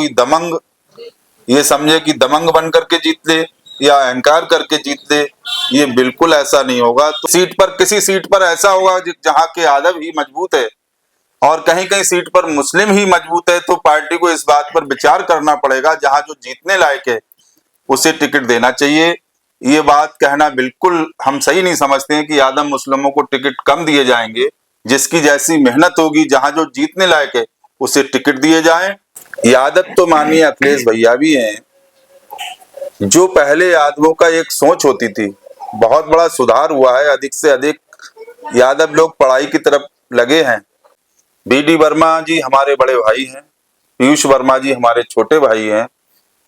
कोई दमंग ये समझे कि दमंग बन करके जीत ले या अहंकार करके जीत ले, ये बिल्कुल ऐसा नहीं होगा। तो सीट पर, किसी सीट पर ऐसा होगा जहां के यादव ही मजबूत है और कहीं कहीं सीट पर मुस्लिम ही मजबूत है, तो पार्टी को इस बात पर विचार करना पड़ेगा, जहां जो जीतने लायक है उसे टिकट देना चाहिए। ये बात कहना बिल्कुल हम सही नहीं समझते हैं कि यादव मुस्लिमों को टिकट कम दिए जाएंगे। जिसकी जैसी मेहनत होगी, जहां जो जीतने लायक है उसे टिकट दिए जाएं। यादव तो माननीय अखिलेश भैया भी हैं, जो पहले यादवों का एक सोच होती थी, बहुत बड़ा सुधार हुआ है। अधिक से अधिक यादव लोग पढ़ाई की तरफ लगे हैं। बीडी वर्मा जी हमारे बड़े भाई हैं, पीयूष वर्मा जी हमारे छोटे भाई हैं।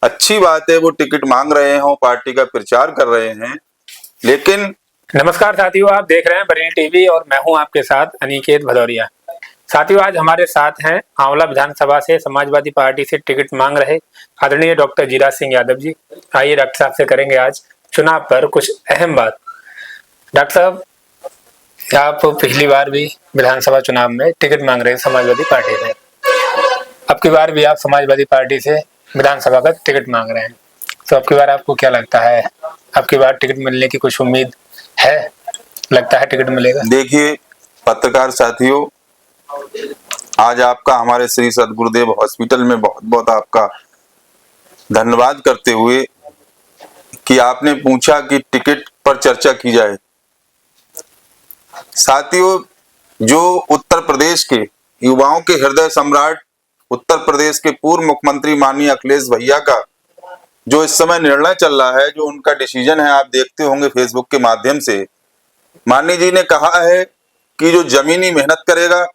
अच्छी बात है वो टिकट मांग रहे हो, पार्टी का प्रचार कर रहे हैं, लेकिन नमस्कार साथियों, आप देख रहे हैं बरेली टीवी और मैं हूं आपके साथ अनिकेत भदौरिया। साथियों, आज हमारे साथ हैं आंवला विधानसभा से समाजवादी पार्टी से टिकट मांग रहे आदरणीय डॉक्टर जीराज सिंह यादव जी। आइए डॉक्टर साहब से करेंगे आज चुनाव पर कुछ अहम बात। डॉक्टर साहब, आप पिछली बार भी विधानसभा चुनाव में टिकट मांग रहे समाजवादी पार्टी से, अब की बार भी आप समाजवादी पार्टी से विधानसभा का टिकट मांग रहे हैं, तो अब की बार आपको क्या लगता है, अब की बार टिकट मिलने की कुछ उम्मीद है? लगता है टिकट मिलेगा? देखिए पत्रकार साथियों, आज आपका हमारे श्री सदगुरुदेव हॉस्पिटल में बहुत बहुत आपका धन्यवाद करते हुए कि आपने पूछा कि टिकट पर चर्चा की जाए। साथियों, जो उत्तर प्रदेश के युवाओं के हृदय सम्राट, उत्तर प्रदेश के पूर्व मुख्यमंत्री माननीय अखिलेश भैया का जो इस समय निर्णय चल रहा है, जो उनका डिसीजन है, आप देखते होंगे फेसबुक के माध्यम से, माननीय जी ने कहा है कि जो जमीनी मेहनत करेगा,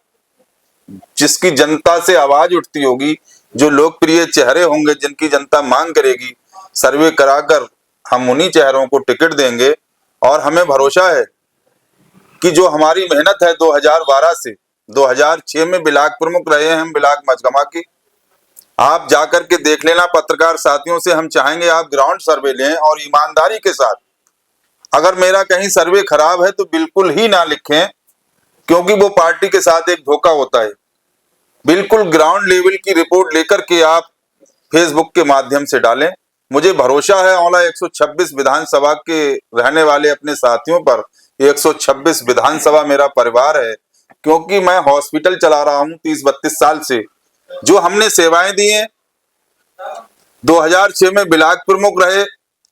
जिसकी जनता से आवाज उठती होगी, जो लोकप्रिय चेहरे होंगे, जिनकी जनता मांग करेगी, सर्वे कराकर हम उन्हीं चेहरों को टिकट देंगे। और हमें भरोसा है कि जो हमारी मेहनत है 2012 से 2006 में ब्लॉक प्रमुख रहे हैं हम ब्लॉक मझगमा के, आप जाकर के देख लेना। पत्रकार साथियों से हम चाहेंगे आप ग्राउंड सर्वे लें और ईमानदारी के साथ, अगर मेरा कहीं सर्वे खराब है तो बिल्कुल ही ना लिखें, क्योंकि वो पार्टी के साथ एक धोखा होता है। बिल्कुल ग्राउंड लेवल की रिपोर्ट लेकर के आप फेसबुक के माध्यम से डालें। मुझे भरोसा है आंवला 126 विधानसभा के रहने वाले अपने साथियों पर, 126 विधानसभा मेरा परिवार है, क्योंकि मैं हॉस्पिटल चला रहा हूं 30-32 साल से। जो हमने सेवाएं दी हैं, 2006 में ब्लॉक प्रमुख रहे,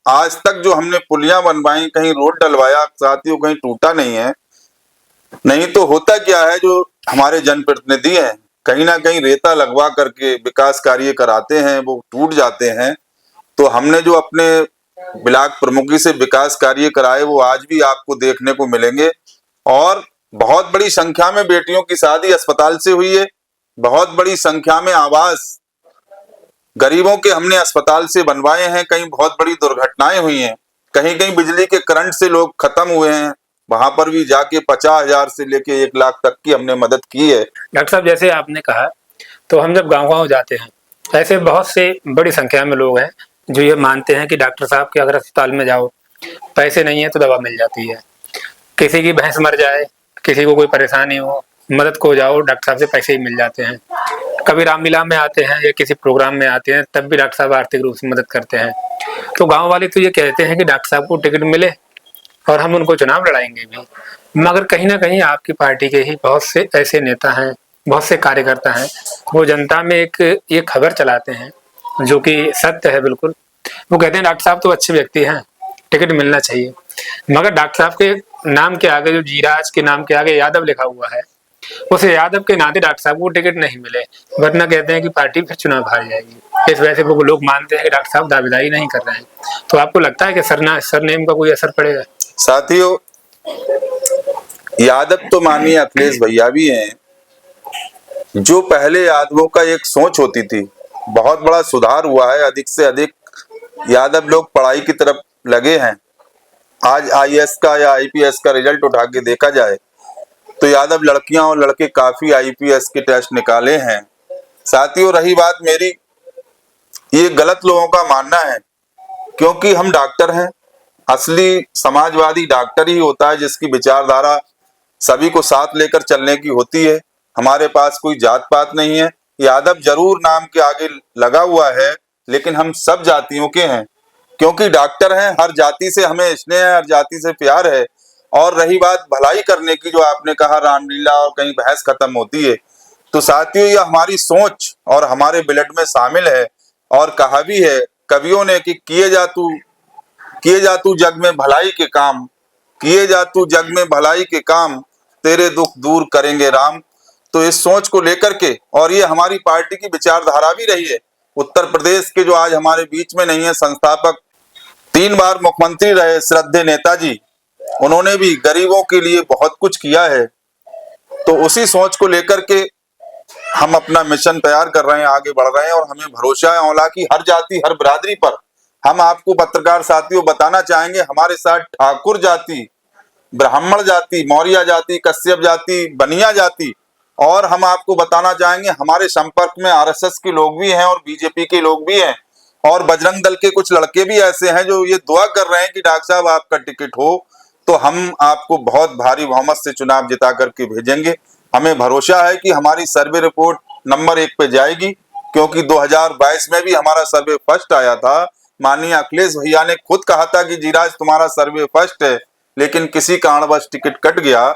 आज तक जो हमने पुलियां बनवाई, कहीं रोड डलवाया साथियों, कहीं टूटा नहीं है। नहीं तो होता क्या है, जो हमारे जनप्रतिनिधि हैं कहीं ना कहीं रेता लगवा करके विकास कार्य कराते हैं, वो टूट जाते हैं। तो हमने जो अपने ब्लॉक प्रमुखी से विकास कार्य कराए, वो आज भी आपको देखने को मिलेंगे। और बहुत बड़ी संख्या में बेटियों की शादी अस्पताल से हुई है, बहुत बड़ी संख्या में आवास गरीबों के हमने अस्पताल से बनवाए हैं। कहीं बहुत बड़ी दुर्घटनाएं हुई हैं, कहीं कहीं बिजली के करंट से लोग खत्म हुए हैं, वहां पर भी जाके 50,000 से लेके 1 लाख तक की हमने मदद की है। डॉक्टर साहब, जैसे आपने कहा, तो हम जब गाँव-गाँव जाते हैं, ऐसे बहुत से बड़ी संख्या में लोग हैं जो ये मानते हैं कि डॉक्टर साहब के अगर अस्पताल में जाओ, पैसे नहीं है तो दवा मिल जाती है। किसी की भैंस मर जाए, किसी को कोई परेशानी हो, मदद को जाओ, डॉक्टर साहब से पैसे ही मिल जाते हैं। कभी रामलीला में आते हैं या किसी प्रोग्राम में आते हैं, तब भी डॉक्टर साहब आर्थिक रूप से मदद करते हैं। तो गाँव वाले तो ये कहते हैं कि डॉक्टर साहब को टिकट मिले और हम उनको चुनाव लड़ाएंगे भी, मगर कहीं ना कहीं आपकी पार्टी के ही बहुत से ऐसे नेता हैं, बहुत से कार्यकर्ता हैं, वो जनता में एक ये खबर चलाते हैं जो कि सत्य है बिल्कुल। वो कहते हैं डॉक्टर साहब तो अच्छे व्यक्ति हैं, टिकट मिलना चाहिए, मगर डॉक्टर साहब के नाम के आगे, जो जीराज के नाम के आगे यादव लिखा हुआ है, उस यादव के नाते डॉक्टर साहब को टिकट नहीं मिले, वरना कहते हैं कि पार्टी फिर चुनाव हार जाएगी। इस वजह से वो लोग मानते हैं कि डॉक्टर साहब दावेदारी नहीं कर रहे हैं। तो आपको लगता है कि सरनेम का कोई असर पड़ेगा? साथियों, यादव तो माननीय अखिलेश भैया भी हैं, जो पहले यादवों का एक सोच होती थी, बहुत बड़ा सुधार हुआ है। अधिक से अधिक यादव लोग पढ़ाई की तरफ लगे हैं। आज आईएएस का या आईपीएस का रिजल्ट उठा के देखा जाए तो यादव लड़कियां और लड़के काफी आईपीएस के टेस्ट निकाले हैं। साथियों, रही बात मेरी, ये गलत लोगों का मानना है, क्योंकि हम डॉक्टर हैं। असली समाजवादी डॉक्टर ही होता है जिसकी विचारधारा सभी को साथ लेकर चलने की होती है। हमारे पास कोई जात पात नहीं है, यादव जरूर नाम के आगे लगा हुआ है, लेकिन हम सब जातियों के हैं, क्योंकि डॉक्टर हैं। हर जाति से हमें स्नेह है, हर जाति से प्यार है। और रही बात भलाई करने की, जो आपने कहा रामलीला और कहीं बहस खत्म होती है, तो साथियों ये हमारी सोच और हमारे ब्लड में शामिल है। और कहा भी है कवियों ने कि किए जा तू जग में भलाई के काम, किए जा तू जग में भलाई के काम, तेरे दुख दूर करेंगे राम। तो इस सोच को लेकर के, और ये हमारी पार्टी की विचारधारा भी रही है। उत्तर प्रदेश के जो आज हमारे बीच में नहीं है, संस्थापक 3 बार मुख्यमंत्री रहे श्रद्धेय नेताजी, उन्होंने भी गरीबों के लिए बहुत कुछ किया है। तो उसी सोच को लेकर के हम अपना मिशन तैयार कर रहे हैं, आगे बढ़ रहे हैं, और हमें भरोसा है औला की हर जाति हर बिरादरी पर। हम आपको पत्रकार साथियों बताना चाहेंगे, हमारे साथ ठाकुर जाति, ब्राह्मण जाति, मौर्य जाति, कश्यप जाति, बनिया जाति, और हम आपको बताना चाहेंगे हमारे संपर्क में आरएसएस के लोग भी हैं और बीजेपी के लोग भी हैं, और बजरंग दल के कुछ लड़के भी ऐसे हैं जो ये दुआ कर रहे हैं कि डॉक्टर साहब आपका टिकट हो तो हम आपको बहुत भारी बहुमत से चुनाव जिता करके भेजेंगे। हमें भरोसा है कि हमारी सर्वे रिपोर्ट नंबर 1 पे जाएगी, क्योंकि 2022 में भी हमारा सर्वे फर्स्ट आया था। माननीय अखिलेश भैया ने खुद कहा था कि जीराज तुम्हारा सर्वे फर्स्ट है, लेकिन किसी कारणवश टिकट कट गया।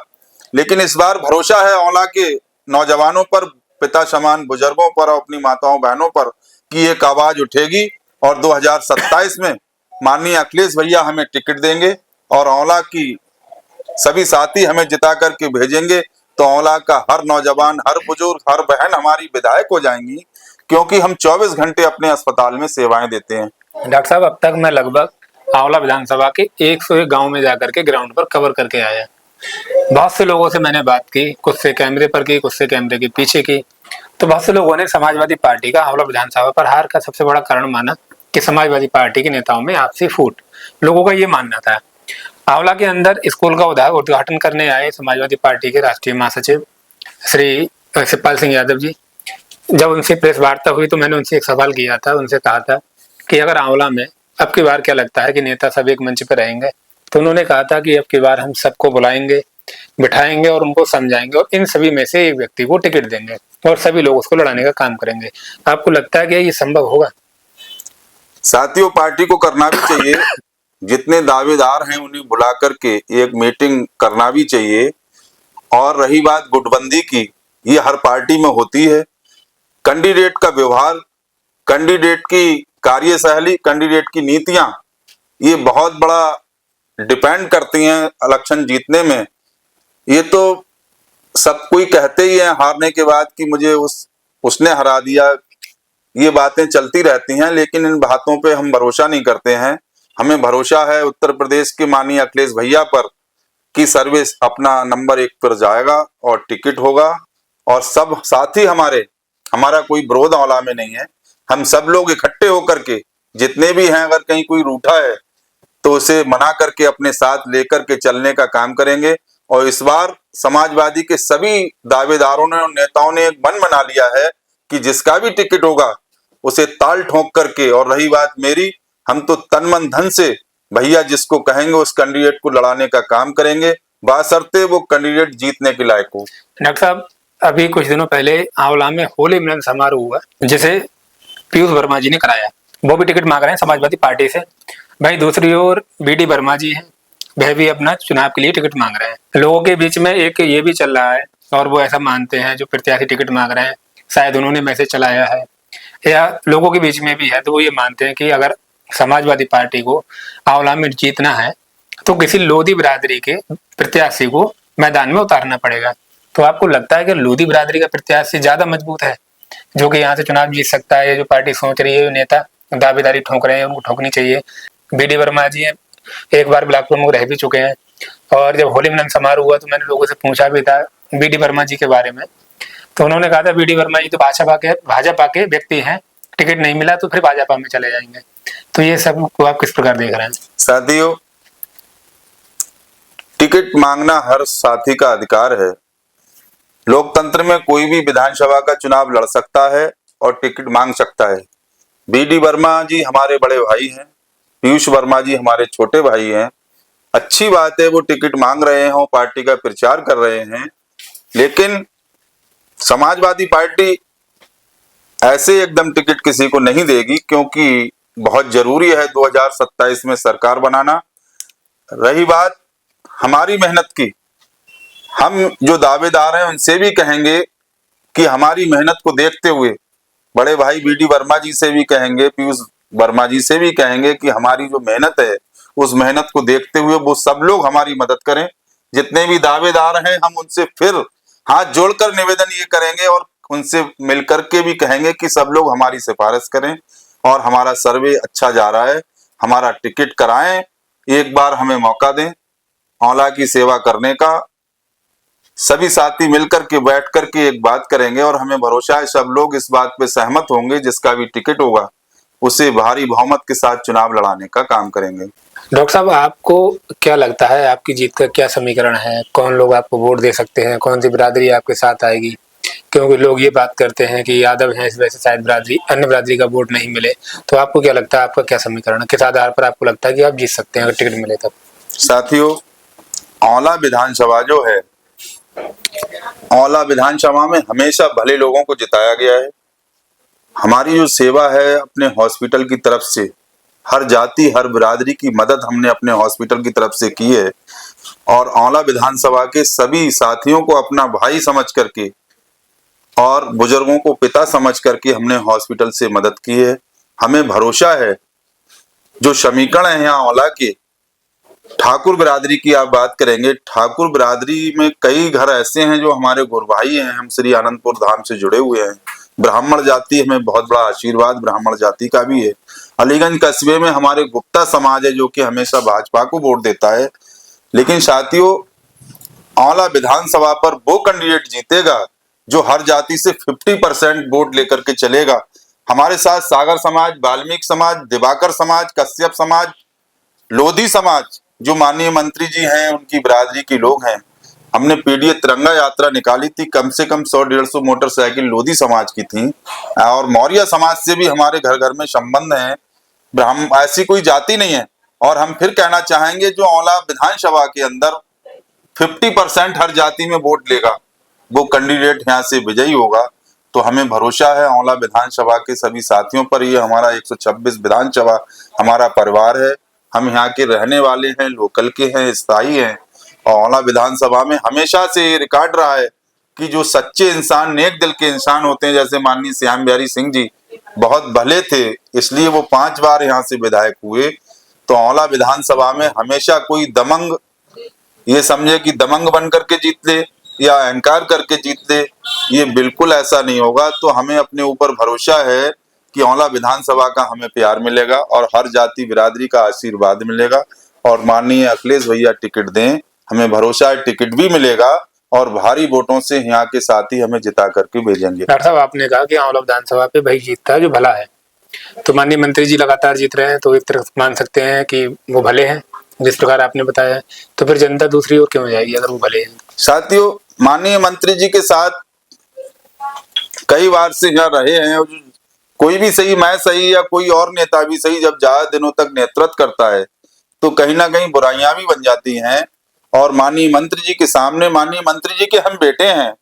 लेकिन इस बार भरोसा है औला के नौजवानों पर, पिता समान बुजुर्गों पर और अपनी माताओं बहनों पर कि एक आवाज उठेगी, और 2027 में माननीय अखिलेश भैया हमें टिकट देंगे और औला की सभी साथी हमें जिता करके भेजेंगे। तो औला का हर नौजवान, हर बुजुर्ग, हर बहन हमारी विधायक हो जाएंगी, क्योंकि हम 24 घंटे अपने अस्पताल में सेवाएं देते हैं। डॉक्टर साहब, अब तक मैं लगभग आंवला विधानसभा के 101 गांव में जाकर के ग्राउंड पर कवर करके आया। बहुत से लोगों से मैंने बात की, कुछ से कैमरे पर की, कुछ से कैमरे के पीछे की। तो बहुत से लोगों ने समाजवादी पार्टी का आंवला विधानसभा पर हार का सबसे बड़ा कारण माना कि समाजवादी पार्टी के नेताओं में आपसी फूट। लोगों का ये मानना था। आंवला के अंदर स्कूल का उद्घाटन करने आए समाजवादी पार्टी के राष्ट्रीय महासचिव श्री शिवपाल सिंह यादव जी, जब उनसे प्रेस वार्ता हुई तो मैंने उनसे एक सवाल किया था। उनसे कहा था कि अगर आंवला में अब की बार क्या लगता है कि नेता सब एक मंच पर रहेंगे, तो उन्होंने कहा था कि अब की बार हम सबको बुलाएंगे, बिठाएंगे और उनको समझाएंगे, और इन सभी में से एक व्यक्ति को टिकट देंगे और सभी लोग उसको लड़ाने का काम करेंगे। आपको लगता है कि ये संभव होगा? साथियों, पार्टी को करना भी चाहिए, जितने दावेदार हैं उन्हें बुला करके एक मीटिंग करना भी चाहिए। और रही बात गुटबंदी की, ये हर पार्टी में होती है। कैंडिडेट का व्यवहार, कैंडिडेट की कार्यशैली, कैंडिडेट की नीतियां, ये बहुत बड़ा डिपेंड करती हैं इलेक्शन जीतने में। ये तो सब कोई कहते ही है हारने के बाद कि मुझे उसने हरा दिया, ये बातें चलती रहती हैं, लेकिन इन बातों पे हम भरोसा नहीं करते हैं। हमें भरोसा है उत्तर प्रदेश के माननीय अखिलेश भैया पर कि सर्विस अपना नंबर 1 पर जाएगा और टिकट होगा। और सब साथी हमारा कोई विरोध औला में नहीं है। हम सब लोग इकट्ठे होकर के, जितने भी हैं, अगर कहीं कोई रूठा है तो उसे मना करके अपने साथ लेकर के चलने का काम करेंगे। और इस बार समाजवादी के सभी दावेदारों ने और नेताओं ने एक मन बना लिया है कि जिसका भी टिकट होगा उसे ताल ठोक करके, और रही बात मेरी, हम तो तन मन धन से भैया जिसको कहेंगे उस कैंडिडेट को लड़ाने का काम करेंगे, बशर्ते वो कैंडिडेट जीतने के लायक हो। डॉक्टर साहब, अभी कुछ दिनों पहले आंवला में होली मिलन समारोह हुआ, जिसे पीयूष वर्मा जी ने कराया। वो भी टिकट मांग रहे हैं समाजवादी पार्टी से। भाई दूसरी ओर बीडी वर्मा जी हैं, वह भी अपना चुनाव के लिए टिकट मांग रहे हैं। लोगों के बीच में एक ये भी चल रहा है, और वो ऐसा मानते हैं जो प्रत्याशी टिकट मांग रहे हैं शायद उन्होंने मैसेज चलाया है, या लोगों के बीच में भी है, तो वो ये मानते हैं कि अगर समाजवादी पार्टी को आंवला में जीतना है तो किसी लोधी बिरादरी के प्रत्याशी को मैदान में उतारना पड़ेगा। तो आपको लगता है कि लोधी बिरादरी का प्रत्याशी ज्यादा मजबूत है जो कि यहाँ से चुनाव जीत सकता है? जो पार्टी सोच रही है, नेता दावेदारी ठोक रहे हैं, उनको ठोकनी चाहिए। बीडी वर्मा जी एक बार ब्लॉक प्रमुख रह भी चुके हैं, और जब होली मिलन समारोह हुआ तो मैंने लोगों से पूछा भी था बीडी वर्मा जी के बारे में, तो उन्होंने कहा था बीडी वर्मा जी तो भाजपा के व्यक्ति हैं, टिकट नहीं मिला तो फिर भाजपा में चले जाएंगे। तो ये सब को आप किस प्रकार देख रहे हैं? साथियों, टिकट मांगना हर साथी का अधिकार है। लोकतंत्र में कोई भी विधानसभा का चुनाव लड़ सकता है और टिकट मांग सकता है। बीडी वर्मा जी हमारे बड़े भाई हैं, पीयूष वर्मा जी हमारे छोटे भाई हैं। अच्छी बात है वो टिकट मांग रहे हैं, पार्टी का प्रचार कर रहे हैं, लेकिन समाजवादी पार्टी ऐसे एकदम टिकट किसी को नहीं देगी, क्योंकि बहुत जरूरी है 2027 में सरकार बनाना। रही बात हमारी मेहनत की, हम जो दावेदार हैं उनसे भी कहेंगे कि हमारी मेहनत को देखते हुए, बड़े भाई बीडी वर्मा जी से भी कहेंगे, पीयूष वर्मा जी से भी कहेंगे कि हमारी जो मेहनत है उस मेहनत को देखते हुए वो सब लोग हमारी मदद करें। जितने भी दावेदार हैं हम उनसे फिर हाथ जोड़कर निवेदन ये करेंगे और उनसे मिलकर के भी कहेंगे कि सब लोग हमारी सिफारिश करें और हमारा सर्वे अच्छा जा रहा है, हमारा टिकट कराएं, एक बार हमें मौका दें औला की सेवा करने का। सभी साथी मिलकर के बैठ कर के एक बात करेंगे और हमें भरोसा है सब लोग इस बात पे सहमत होंगे, जिसका भी टिकट होगा उसे भारी बहुमत के साथ चुनाव लड़ाने का काम करेंगे। डॉक्टर साहब, आपको क्या लगता है आपकी जीत का क्या समीकरण है? कौन लोग आपको वोट दे सकते हैं? कौन सी बिरादरी आपके साथ आएगी? क्योंकि लोग ये बात करते हैं कि यादव हैं, इस वजह से शायद बिरादरी अन्य बिरादरी का वोट नहीं मिले। तो आपको क्या लगता है, आपका क्या समीकरण है? किस आधार पर आपको लगता है कि आप जीत सकते हैं अगर टिकट मिले तब? साथियों, औला विधानसभा जो है, औला विधानसभा में हमेशा भले लोगों को जिताया गया है। हमारी जो सेवा है अपने हॉस्पिटल की तरफ से, हर जाति हर बिरादरी की मदद हमने अपने हॉस्पिटल की तरफ से की है और औला विधानसभा के सभी साथियों को अपना भाई समझ करके और बुजुर्गों को पिता समझ करके हमने हॉस्पिटल से मदद की है। हमें भरोसा है जो समीकरण है यहाँ औला के, ठाकुर बिरादरी की आप बात करेंगे, ठाकुर बिरादरी में कई घर ऐसे हैं जो हमारे गुरु भाई हैं, हम श्री आनंदपुर धाम से जुड़े हुए हैं। ब्राह्मण जाति हमें बहुत बड़ा आशीर्वाद ब्राह्मण जाति का भी है। अलीगंज कस्बे में हमारे गुप्ता समाज है जो कि हमेशा भाजपा को वोट देता है। लेकिन साथियों, औला विधानसभा पर वो कैंडिडेट जीतेगा जो हर जाति से 50% वोट लेकर के चलेगा। हमारे साथ सागर समाज, वाल्मीकि समाज, दिवाकर समाज, कश्यप समाज, लोधी समाज जो माननीय मंत्री जी हैं उनकी बिरादरी के लोग हैं। हमने पीडीए तिरंगा यात्रा निकाली थी, कम से कम 100-150 मोटरसाइकिल लोधी समाज की थी और मौर्य समाज से भी हमारे घर घर में संबंध है। ब्राह्मण ऐसी कोई जाति नहीं है। और हम फिर कहना चाहेंगे जो औला विधानसभा के अंदर 50% हर जाति में वोट लेगा वो कैंडिडेट यहाँ से विजयी होगा। तो हमें भरोसा है औला विधानसभा के सभी साथियों पर। ये हमारा 126 विधानसभा हमारा परिवार है, हम यहाँ के रहने वाले हैं, लोकल के हैं, स्थायी हैं। और औला विधानसभा में हमेशा से ये रिकॉर्ड रहा है कि जो सच्चे इंसान, नेक दिल के इंसान होते हैं, जैसे माननीय श्याम बिहारी सिंह जी बहुत भले थे, इसलिए वो 5 बार यहाँ से विधायक हुए। तो औला विधानसभा में हमेशा कोई दमंग ये समझे कि दमंग बन करके जीत ले या अहंकार करके जीत ले, ये बिल्कुल ऐसा नहीं होगा। तो हमें अपने ऊपर भरोसा है कि औला विधानसभा का हमें प्यार मिलेगा और हर जाति बिरादरी का आशीर्वाद मिलेगा और माननीय अखिलेश भैया टिकट दें, हमें भरोसा है टिकट भी मिलेगा और भारी वोटों से यहाँ के साथी हमें जिता करके भेजेंगे। डॉक्टर साहब, आपने कहा कि औला विधानसभा पे भाई जीतता है जो भला है, तो माननीय मंत्री जी लगातार जीत रहे हैं, तो एक तरफ मान सकते हैं कि वो भले हैं जिस प्रकार आपने बताया। तो फिर जनता दूसरी ओर क्यों जाएगी अगर वो भले हैं? साथियों, माननीय मंत्री जी के साथ कई बार से यहाँ रहे हैं और कोई भी सही, मैं सही या कोई और नेता भी सही, जब ज्यादा दिनों तक नेतृत्व करता है तो कहीं ना कहीं बुराइयां भी बन जाती हैं। और माननीय मंत्री जी के सामने, माननीय मंत्री जी के हम बेटे हैं,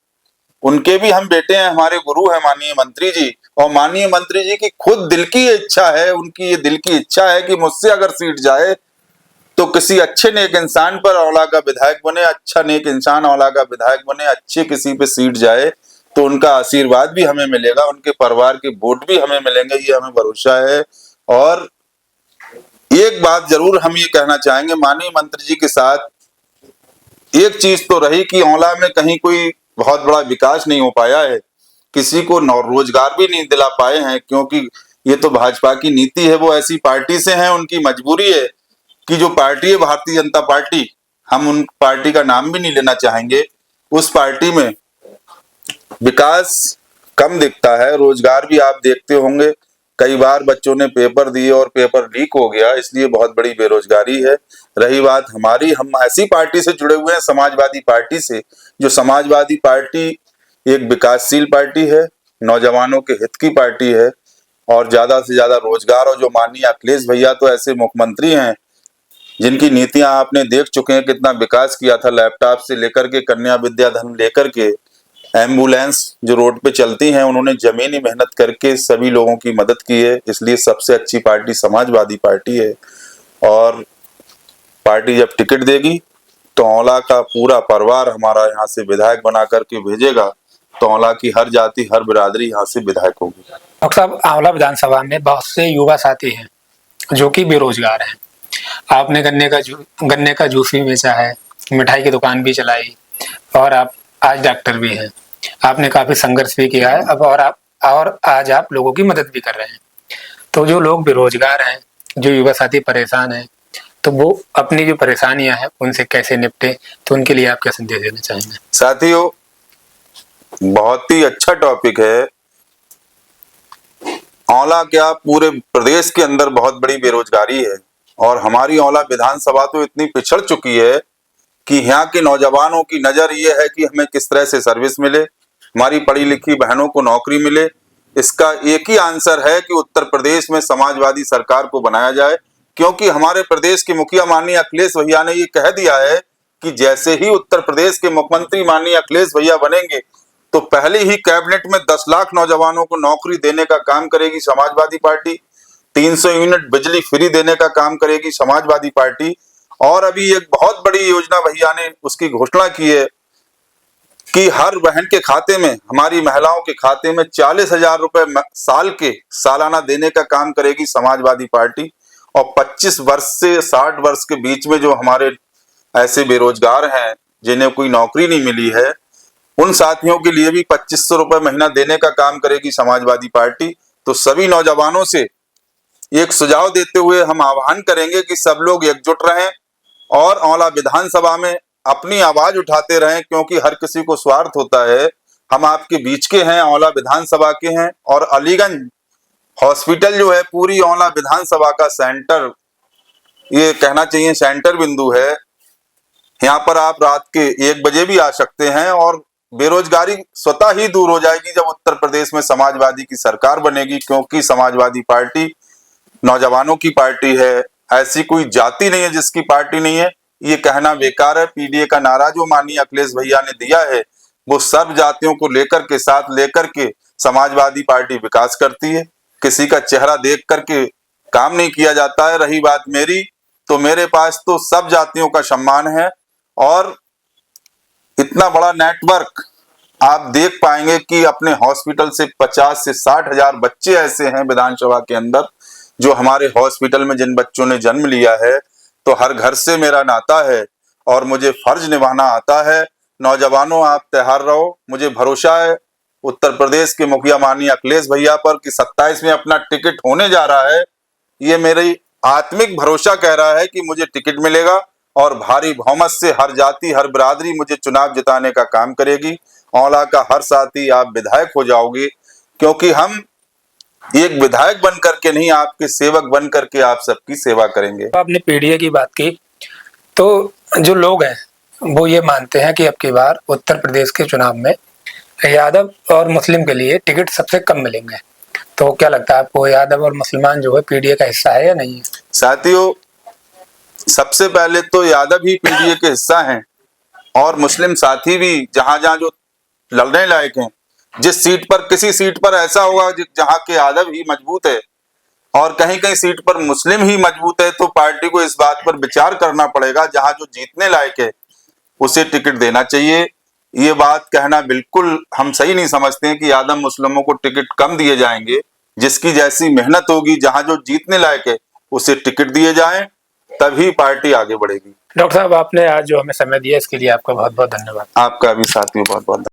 उनके भी हम बेटे हैं, हमारे गुरु हैं माननीय मंत्री जी। और माननीय मंत्री जी की खुद दिल की इच्छा है, उनकी ये दिल की इच्छा है कि मुझसे अगर सीट जाए तो किसी अच्छे नेक इंसान पर औला का विधायक बने, अच्छा नेक इंसान औला का विधायक बने, अच्छे किसी पे सीट जाए तो उनका आशीर्वाद भी हमें मिलेगा, उनके परिवार के वोट भी हमें मिलेंगे, ये हमें भरोसा है। और एक बात जरूर हम ये कहना चाहेंगे, माननीय मंत्री जी के साथ एक चीज तो रही कि औला में कहीं कोई बहुत बड़ा विकास नहीं हो पाया है, किसी को रोजगार भी नहीं दिला पाए हैं, क्योंकि ये तो भाजपा की नीति है, वो ऐसी पार्टी से हैं, उनकी मजबूरी है कि जो पार्टी है भारतीय जनता पार्टी, हम उन पार्टी का नाम भी नहीं लेना चाहेंगे, उस पार्टी में विकास कम दिखता है। रोजगार भी आप देखते होंगे, कई बार बच्चों ने पेपर दिए और पेपर लीक हो गया, इसलिए बहुत बड़ी बेरोजगारी है। रही बात हमारी, हम ऐसी पार्टी से जुड़े हुए हैं, समाजवादी पार्टी से, जो समाजवादी पार्टी एक विकासशील पार्टी है, नौजवानों के हित की पार्टी है और ज्यादा से ज्यादा रोजगार। और जो माननीय अखिलेश भैया तो ऐसे मुख्यमंत्री हैं जिनकी नीतियां आपने देख चुके हैं, कितना विकास किया था, लैपटॉप से लेकर के कन्या विद्याधन लेकर के एम्बुलेंस जो रोड पे चलती हैं, उन्होंने जमीनी मेहनत करके सभी लोगों की मदद की है। इसलिए सबसे अच्छी पार्टी समाजवादी पार्टी है। और पार्टी जब टिकट देगी तो औला का पूरा परिवार हमारा यहाँ से विधायक बना करके भेजेगा, तो औला की हर जाति हर बिरादरी यहाँ से विधायक होगी। डॉक्टर साहब, आंवला विधानसभा में बहुत से युवा साथी हैं जो कि बेरोजगार हैं। आपने गन्ने का जूस भी बेचा है, मिठाई की दुकान भी चलाई और आप आज डॉक्टर भी हैं। आपने काफी संघर्ष भी किया है अब, और आज आप लोगों की मदद भी कर रहे हैं। तो जो लोग बेरोजगार हैं, जो युवा साथी परेशान हैं, तो वो अपनी जो परेशानियां हैं उनसे कैसे निपटे, तो उनके लिए आप क्या संदेश देना चाहेंगे? साथियों, बहुत ही अच्छा टॉपिक है। औला क्या पूरे प्रदेश के अंदर बहुत बड़ी बेरोजगारी है, और हमारी औला विधानसभा तो इतनी पिछड़ चुकी है कि यहाँ के नौजवानों की नजर ये है कि हमें किस तरह से सर्विस मिले, हमारी पढ़ी लिखी बहनों को नौकरी मिले। इसका एक ही आंसर है कि उत्तर प्रदेश में समाजवादी सरकार को बनाया जाए, क्योंकि हमारे प्रदेश के मुखिया माननीय अखिलेश भैया ने ये कह दिया है कि जैसे ही उत्तर प्रदेश के मुख्यमंत्री माननीय अखिलेश भैया बनेंगे तो पहले ही कैबिनेट में 10 लाख नौजवानों को नौकरी देने का काम करेगी समाजवादी पार्टी, 300 यूनिट बिजली फ्री देने का काम करेगी समाजवादी पार्टी। और अभी एक बहुत बड़ी योजना भैया ने उसकी घोषणा की है कि हर बहन के खाते में, हमारी महिलाओं के खाते में 40,000 रुपए सालाना देने का काम करेगी समाजवादी पार्टी। और 25 वर्ष से 60 वर्ष के बीच में जो हमारे ऐसे बेरोजगार हैं जिन्हें कोई नौकरी नहीं मिली है, उन साथियों के लिए भी 2500 रुपए महीना देने का काम करेगी समाजवादी पार्टी। तो सभी नौजवानों से एक सुझाव देते हुए हम आह्वान करेंगे कि सब लोग एकजुट रहें और औला विधानसभा में अपनी आवाज उठाते रहें, क्योंकि हर किसी को स्वार्थ होता है। हम आपके बीच के हैं, औला विधानसभा के हैं, और अलीगंज हॉस्पिटल जो है पूरी औला विधानसभा का सेंटर, ये कहना चाहिए सेंटर बिंदु है। यहाँ पर आप रात के 1 बजे भी आ सकते हैं, और बेरोजगारी स्वतः ही दूर हो जाएगी जब उत्तर प्रदेश में समाजवादी की सरकार बनेगी, क्योंकि समाजवादी पार्टी नौजवानों की पार्टी है। ऐसी कोई जाति नहीं है जिसकी पार्टी नहीं है, ये कहना बेकार है। पीडीए का नारा जो माननीय अखिलेश भैया ने दिया है, वो सर्व जातियों को लेकर के, साथ लेकर के समाजवादी पार्टी विकास करती है। किसी का चेहरा देख करके काम नहीं किया जाता है। रही बात मेरी, तो मेरे पास तो सब जातियों का सम्मान है, और इतना बड़ा नेटवर्क आप देख पाएंगे कि अपने हॉस्पिटल से 50 से 60 हजार बच्चे ऐसे हैं विधानसभा के अंदर जो हमारे हॉस्पिटल में, जिन बच्चों ने जन्म लिया है। तो हर घर से मेरा नाता है और मुझे फर्ज निभाना आता है। नौजवानों, आप तैयार रहो। मुझे भरोसा है उत्तर प्रदेश के मुखिया माननीय अखिलेश भैया पर कि 27 में अपना टिकट होने जा रहा है। ये मेरी आत्मिक भरोसा कह रहा है कि मुझे टिकट मिलेगा, और भारी बहुमत से हर जाति हर बिरादरी मुझे चुनाव जिताने का काम करेगी। औला का हर साथी आप विधायक हो जाओगे, क्योंकि हम एक विधायक बन करके नहीं, आपके सेवक बन करके आप सबकी सेवा करेंगे। आपने पीडीए की बात की, तो जो लोग हैं वो ये मानते हैं कि अब की बार उत्तर प्रदेश के चुनाव में यादव और मुस्लिम के लिए टिकट सबसे कम मिलेंगे। तो क्या लगता है आपको, यादव और मुसलमान जो है पीडीए का हिस्सा है या नहीं है? साथियों, सबसे पहले तो यादव ही पीडीए के हिस्सा हैं, और मुस्लिम साथी भी जहां जहां जो लड़ने लायक हैं। जिस सीट पर, किसी सीट पर ऐसा होगा जहां के यादव ही मजबूत है और कहीं कहीं सीट पर मुस्लिम ही मजबूत है, तो पार्टी को इस बात पर विचार करना पड़ेगा, जहां जो जीतने लायक है उसे टिकट देना चाहिए। ये बात कहना बिल्कुल हम सही नहीं समझते हैं कि यादव मुस्लिमों को टिकट कम दिए जाएंगे। जिसकी जैसी मेहनत होगी, जहां जो जीतने लायक है उसे टिकट दिए जाएं, तभी पार्टी आगे बढ़ेगी। डॉक्टर साहब, आपने आज जो हमें समय दिया इसके लिए आपका बहुत बहुत धन्यवाद। आपका भी साथियों बहुत बहुत